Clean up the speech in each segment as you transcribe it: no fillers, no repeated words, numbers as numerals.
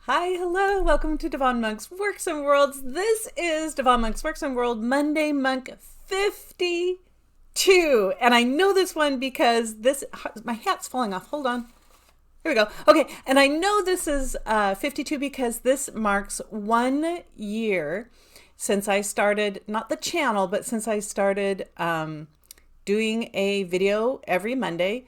Hi, hello, welcome to Devon Monk's Works and Worlds. This is Devon Monk's Works and World Monday Monk 52. And I know this one because my hat's falling off. Hold on. Here we go. Okay, and I know this is 52 because this marks 1 year since I started, not the channel, but since I started doing a video every Monday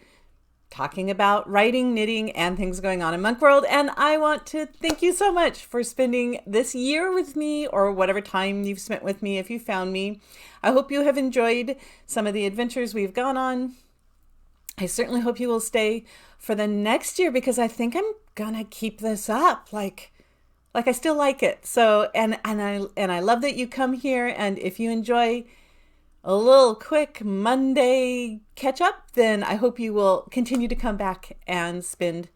talking about writing, knitting, and things going on in Monkworld. And I want to thank you so much for spending this year with me, or whatever time you've spent with me if you found me. I hope you have enjoyed some of the adventures we've gone on. I certainly hope you will stay for the next year because I think I'm gonna keep this up. Like I still like it. So and I love that you come here, and if you enjoy a little quick Monday catch up, then I hope you will continue to come back and spend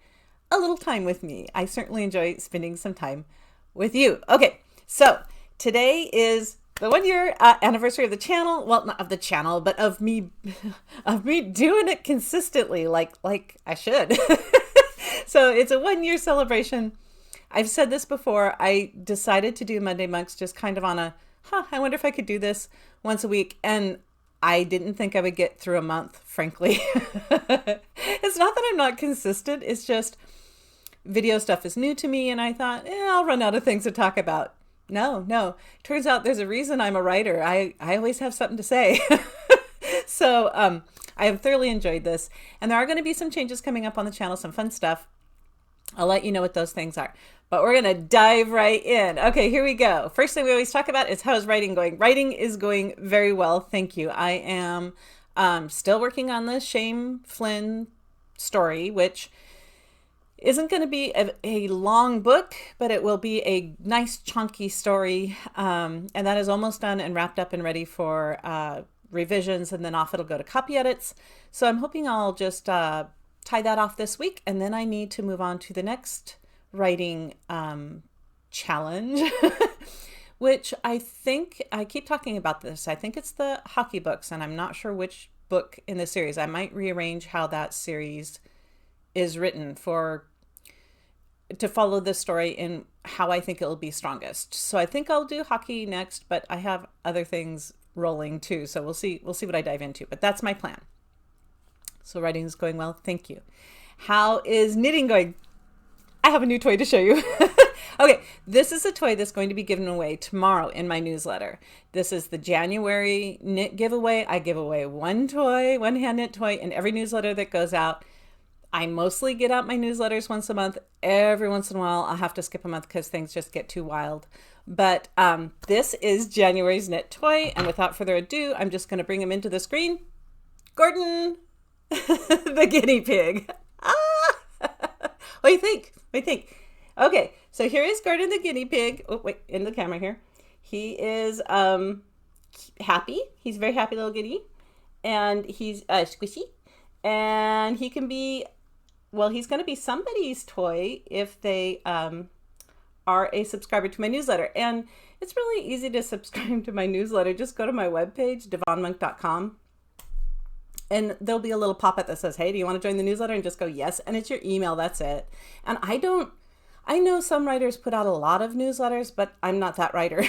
a little time with me. I certainly enjoy spending some time with you. Okay, so today is the 1 year anniversary of the channel. Well, not of the channel, but of me doing it consistently, like I should. So it's a 1 year celebration. I've said this before. I decided to do Monday Monks just kind of on a, I wonder if I could do this once a week. And I didn't think I would get through a month, frankly. It's not that I'm not consistent. It's just video stuff is new to me. And I thought, I'll run out of things to talk about. No. Turns out there's a reason I'm a writer. I always have something to say. So I have thoroughly enjoyed this. And there are going to be some changes coming up on the channel, some fun stuff. I'll let you know what those things are. But we're going to dive right in. Okay, here we go. First thing we always talk about is how's writing going? Writing is going very well. Thank you. I am still working on the Shame Flynn story, which isn't going to be a long book, but it will be a nice chunky story. And that is almost done and wrapped up and ready for revisions, and then off it'll go to copy edits. So I'm hoping I'll just tie that off this week, and then I need to move on to the next writing challenge, which I think, I keep talking about this, I think it's the hockey books, and I'm not sure which book in the series. I might rearrange how that series is written to follow the story in how I think it'll be strongest. So I think I'll do hockey next, but I have other things rolling too, so we'll see what I dive into, but that's my plan. So writing is going well. Thank you. How is knitting going? I have a new toy to show you. Okay, this is a toy that's going to be given away tomorrow in my newsletter. This is the January knit giveaway. I give away one toy, one hand knit toy in every newsletter that goes out. I mostly get out my newsletters once a month. Every once in a while, I'll have to skip a month because things just get too wild. But this is January's knit toy. And without further ado, I'm just going to bring him into the screen. Gordon, the guinea pig. What do you think? Okay, so here is Gordon the guinea pig. Oh, wait, in the camera here. He is happy. He's a very happy little guinea. And he's squishy. And he can be, well, he's going to be somebody's toy if they are a subscriber to my newsletter. And it's really easy to subscribe to my newsletter. Just go to my webpage, devonmonk.com. And there'll be a little pop-up that says, hey, do you want to join the newsletter? And just go, yes. And it's your email. That's it. And I know some writers put out a lot of newsletters, but I'm not that writer.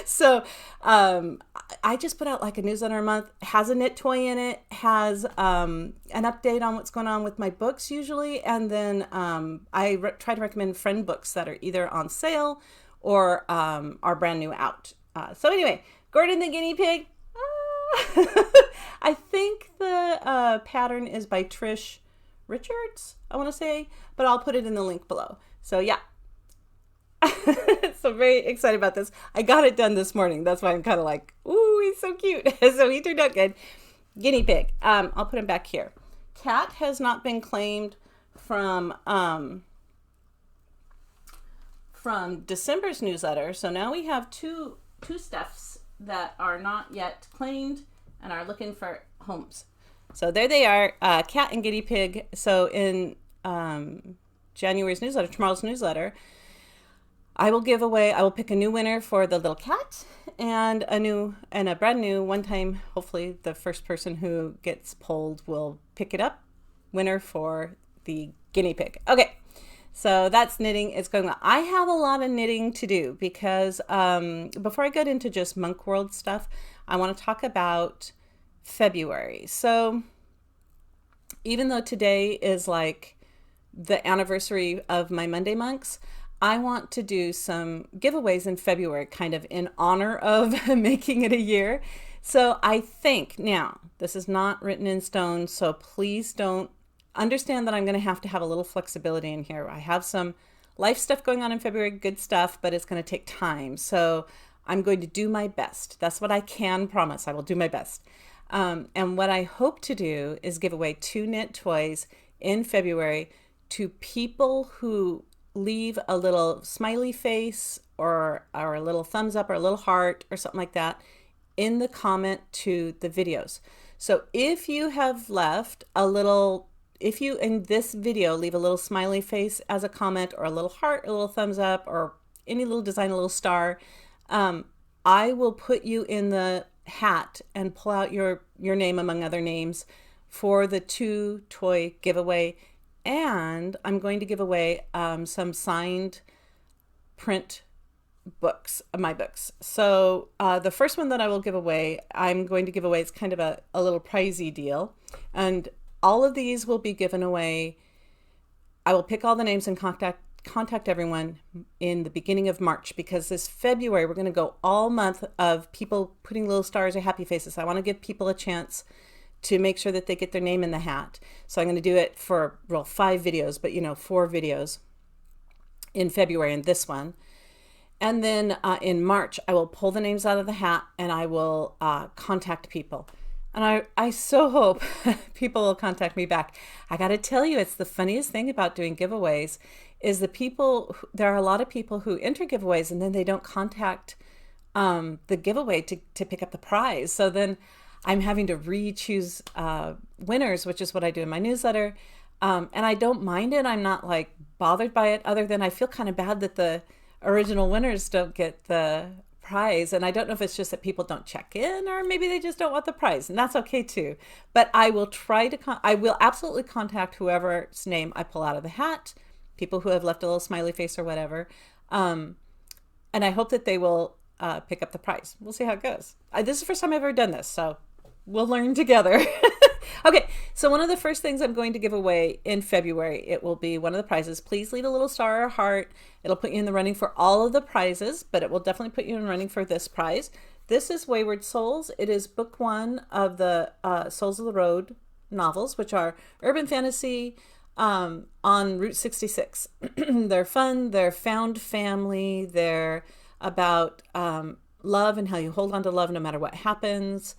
So I just put out like a newsletter a month, has a knit toy in it, has an update on what's going on with my books usually. And then I try to recommend friend books that are either on sale or are brand new out. So anyway, Gordon the guinea pig. I think the pattern is by Trish Richards, I want to say, but I'll put it in the link below. So yeah. So very excited about this. I got it done this morning. That's why I'm kind of like, ooh, he's so cute. So he turned out good. Guinea pig. I'll put him back here. Cat has not been claimed from December's newsletter. So now we have two stuffs that are not yet claimed and are looking for homes. So there they are, cat and guinea pig. So in January's newsletter, tomorrow's newsletter, I will pick a new winner for the little cat and a brand new one time. Hopefully the first person who gets polled will pick it up. Winner for the guinea pig. Okay. So that's knitting. It's going well. I have a lot of knitting to do because before I get into just Monkworld stuff, I want to talk about February. So even though today is like the anniversary of my Monday Monks, I want to do some giveaways in February, kind of in honor of making it a year. So I think now, this is not written in stone, so please don't understand that I'm going to have a little flexibility in here. I have some life stuff going on in February, good stuff, but it's going to take time. So I'm going to do my best. That's what I can promise. I will do my best. And what I hope to do is give away 2 knit toys in February to people who leave a little smiley face or a little thumbs up or a little heart or something like that in the comment to the videos. So if you have left a little, if you in this video leave a little smiley face as a comment or a little heart, a little thumbs up, or any little design, a little star, I will put you in the hat and pull out your name among other names for the 2 toy giveaway. And I'm going to give away some signed print books, my books. So the first one that I will give away, I'm going to give away, it's kind of a little pricey deal. And all of these will be given away. I will pick all the names and contact everyone in the beginning of March, because this February, we're going to go all month of people putting little stars or happy faces. I want to give people a chance to make sure that they get their name in the hat. So I'm going to do it for 5 videos, but 4 videos in February and this one. And then in March, I will pull the names out of the hat and I will contact people. And I so hope people will contact me back. I got to tell you, it's the funniest thing about doing giveaways is there are a lot of people who enter giveaways and then they don't contact the giveaway to pick up the prize. So then I'm having to re-choose winners, which is what I do in my newsletter. And I don't mind it. I'm not like bothered by it, other than I feel kind of bad that the original winners don't get the prize. And I don't know if it's just that people don't check in, or maybe they just don't want the prize, and that's okay too. But I will try to, I will absolutely contact whoever's name I pull out of the hat, people who have left a little smiley face or whatever. And I hope that they will pick up the prize. We'll see how it goes. This is the first time I've ever done this, so we'll learn together. Okay, so one of the first things I'm going to give away in February, it will be one of the prizes. Please leave a little star or heart. It'll put you in the running for all of the prizes, but it will definitely put you in running for this prize. This is Wayward Souls. It is book 1 of the Souls of the Road novels, which are urban fantasy on Route 66. They're fun, they're found family, they're about love and how you hold on to love no matter what happens.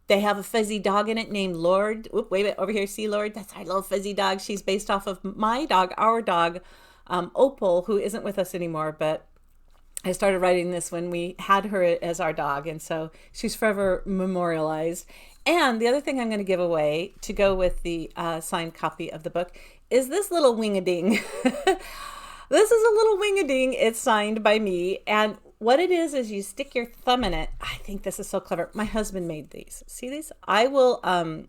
They have a fuzzy dog in it named Lord. Oop, wait a minute, over here, see Lord? That's our little fuzzy dog. She's based off of my dog, our dog, Opal, who isn't with us anymore, but I started writing this when we had her as our dog, and so she's forever memorialized. And the other thing I'm going to give away to go with the signed copy of the book is this little wing-a-ding. This is a little wing-a-ding. It's signed by me, and what it is you stick your thumb in it. I think this is so clever. My husband made these. See these? I will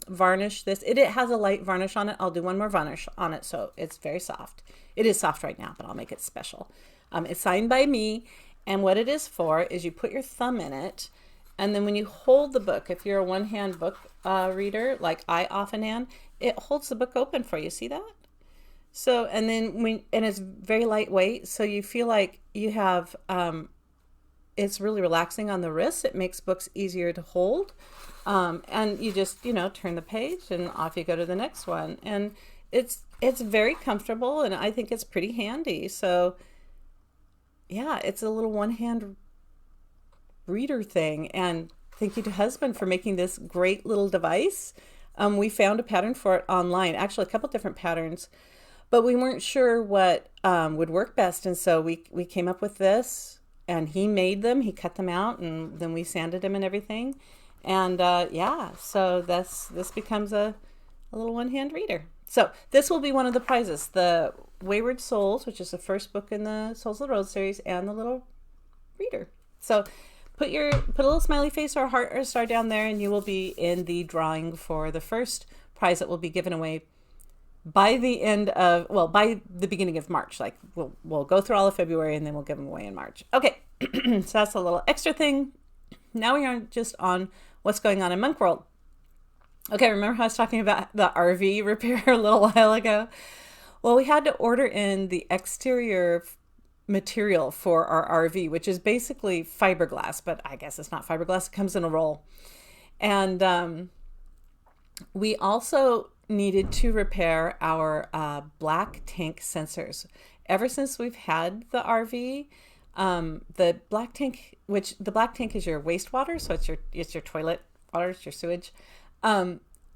varnish this. It has a light varnish on it. I'll do one more varnish on it, so it's very soft. It is soft right now, but I'll make it special. It's signed by me, and what it is for is you put your thumb in it, and then when you hold the book, if you're a one-hand book reader, like I often am, it holds the book open for you. See that? So, and then and it's very lightweight, so you feel like you have, it's really relaxing on the wrist. It makes books easier to hold. And you just, turn the page and off you go to the next one. And it's very comfortable, and I think it's pretty handy. So yeah, it's a little one-hand reader thing. And thank you to husband for making this great little device. We found a pattern for it online, actually a couple different patterns, but we weren't sure what would work best. And so we came up with this, and he made them, he cut them out, and then we sanded them and everything. And yeah, so this becomes a little one-hand reader. So this will be one of the prizes, the Wayward Souls, which is the first book in the Souls of the Road series, and the little reader. So put a little smiley face or a heart or a star down there, and you will be in the drawing for the first prize that will be given away by the end of, well, by the beginning of March. Like we'll go through all of February and then we'll give them away in March. Okay, so that's a little extra thing. Now we are just on what's going on in Monkworld. Okay, remember how I was talking about the RV repair a little while ago? Well, we had to order in the exterior material for our RV, which is basically fiberglass, but I guess it's not fiberglass. It comes in a roll. And we also needed to repair our black tank sensors. Ever since we've had the RV, the black tank, which the black tank is your wastewater, so it's your toilet water, it's your sewage.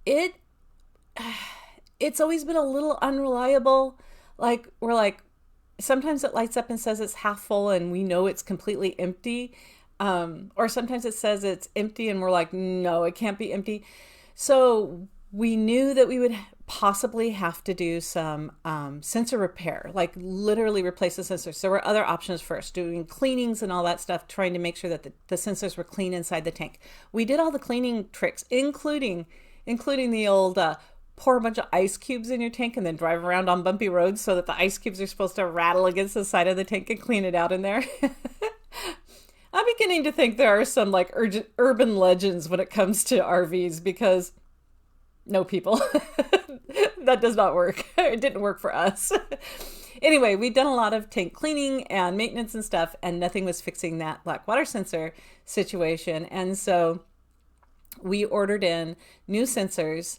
It it's always been a little unreliable. Like we're like, sometimes it lights up and says it's half full and we know it's completely empty. Or sometimes it says it's empty and we're like, no, it can't be empty. So we knew that we would possibly have to do some sensor repair, like literally replace the sensors. So there were other options first, doing cleanings and all that stuff, trying to make sure that the sensors were clean inside the tank. We did all the cleaning tricks, including the old pour a bunch of ice cubes in your tank and then drive around on bumpy roads so that the ice cubes are supposed to rattle against the side of the tank and clean it out in there. I'm beginning to think there are some like urban legends when it comes to RVs, because no, people, that does not work. It didn't work for us. Anyway, we'd done a lot of tank cleaning and maintenance and stuff, and nothing was fixing that black water sensor situation. And so we ordered in new sensors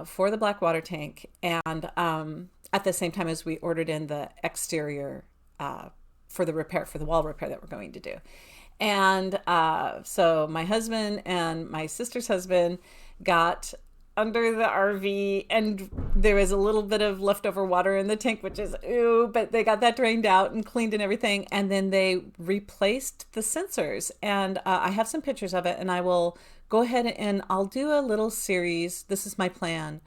for the black water tank, and at the same time as we ordered in the exterior for the repair, for the wall repair that we're going to do. And so my husband and my sister's husband got under the RV, and there was a little bit of leftover water in the tank, which is ew, but they got that drained out and cleaned and everything. And then they replaced the sensors, and I have some pictures of it, and I will go ahead and I'll do a little series. This is my plan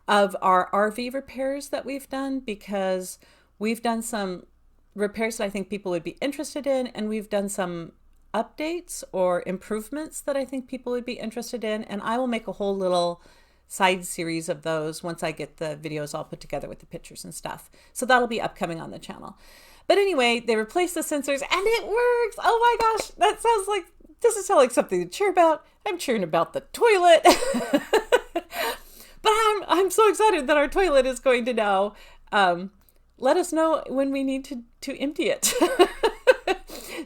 of our RV repairs that we've done, because we've done some repairs that I think people would be interested in, and we've done some updates or improvements that I think people would be interested in, and I will make a whole little side series of those once I get the videos all put together with the pictures and stuff. So that'll be upcoming on the channel. But anyway, they replaced the sensors and it works. Oh my gosh, that sounds like, doesn't sound like something to cheer about. I'm cheering about the toilet. But I'm so excited that our toilet is going to now let us know when we need to empty it.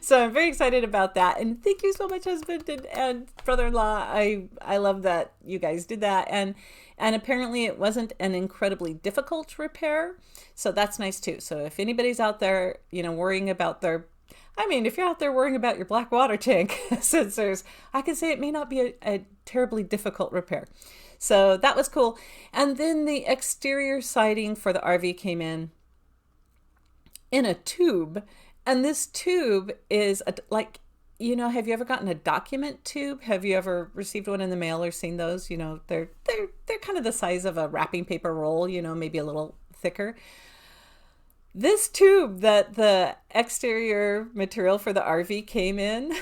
So I'm very excited about that. And thank you so much, husband and brother-in-law. I love that you guys did that. And apparently it wasn't an incredibly difficult repair. So that's nice too. So if anybody's out there, worrying about if you're out there worrying about your black water tank sensors, I can say it may not be a terribly difficult repair. So that was cool. And then the exterior siding for the RV came in a tube. And this tube is have you ever gotten a document tube? Have you ever received one in the mail or seen those? They're kind of the size of a wrapping paper roll, maybe a little thicker. This tube that the exterior material for the RV came in,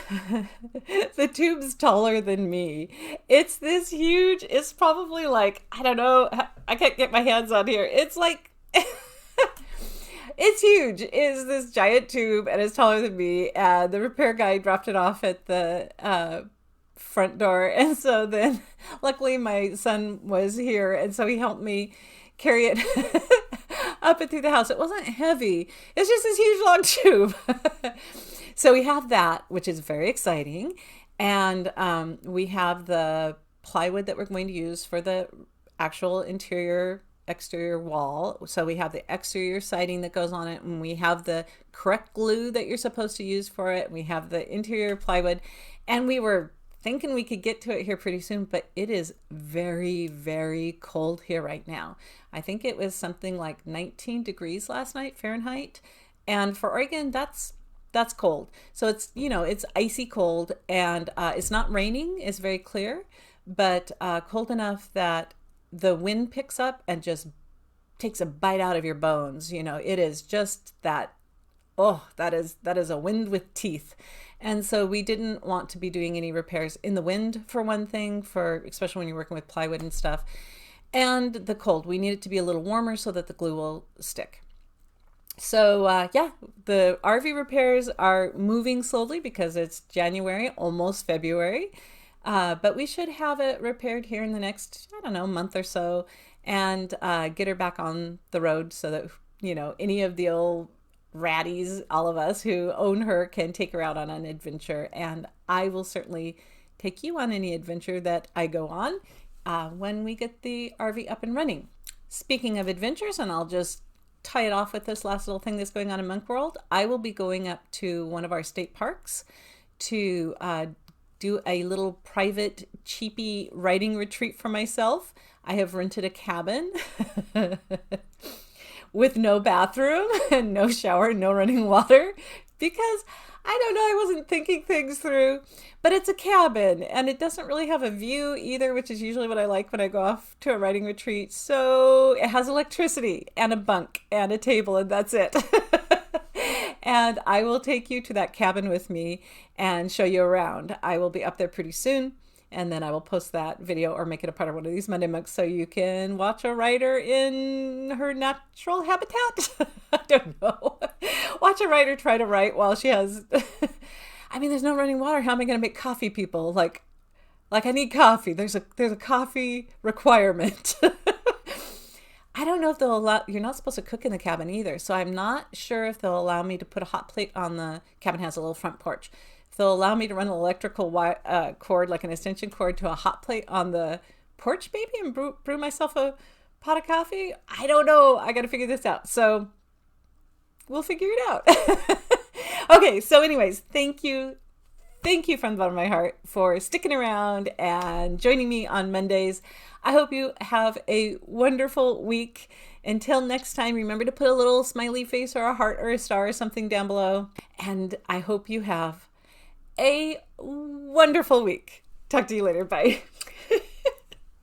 the tube's taller than me. It's this huge, it's probably like, I don't know, I can't get my hands on here. It's like, it's huge. It's this giant tube and it's taller than me. And the repair guy dropped it off at the front door. And so then luckily my son was here. And so he helped me carry it up and through the house. It wasn't heavy. It's just this huge long tube. So we have that, which is very exciting. And we have the plywood that we're going to use for the actual exterior wall. So we have the exterior siding that goes on it, and we have the correct glue that you're supposed to use for it. We have the interior plywood, and we were thinking we could get to it here pretty soon, but it is very, very cold here right now. I think it was something like 19 degrees last night Fahrenheit, and for Oregon that's cold. So it's it's icy cold, and it's not raining. It's very clear, but cold enough that the wind picks up and just takes a bite out of your bones. It is just that, that is a wind with teeth. And so we didn't want to be doing any repairs in the wind, for one thing, especially when you're working with plywood and stuff. and the cold. We need it to be a little warmer so that the glue will stick. So yeah, the RV repairs are moving slowly because it's January, almost February. But we should have it repaired here in the next, I don't know, month or so, and get her back on the road so that, any of the old ratties, all of us who own her, can take her out on an adventure. And I will certainly take you on any adventure that I go on when we get the RV up and running. Speaking of adventures, and I'll just tie it off with this last little thing that's going on in Monkworld, I will be going up to one of our state parks to do a little private, cheapy writing retreat for myself. I have rented a cabin with no bathroom and no shower, no running water, because I don't know, I wasn't thinking things through. But it's a cabin and it doesn't really have a view either, which is usually what I like when I go off to a writing retreat. So it has electricity and a bunk and a table, and that's it. And I will take you to that cabin with me and show you around. I will be up there pretty soon, and then I will post that video or make it a part of one of these Monday Monks so you can watch a writer in her natural habitat. I don't know. Watch a writer try to write while she has... I mean, there's no running water. How am I going to make coffee, people? Like I need coffee. There's a coffee requirement. I don't know if they'll allow, you're not supposed to cook in the cabin either. So I'm not sure if they'll allow me to put a hot plate on the cabin. Has a little front porch. If they'll allow me to run an electrical cord, like an extension cord, to a hot plate on the porch maybe, and brew myself a pot of coffee. I don't know. I got to figure this out. So we'll figure it out. Okay. So anyways, thank you. Thank you from the bottom of my heart for sticking around and joining me on Mondays. I hope you have a wonderful week. Until next time, remember to put a little smiley face or a heart or a star or something down below. And I hope you have a wonderful week. Talk to you later. Bye.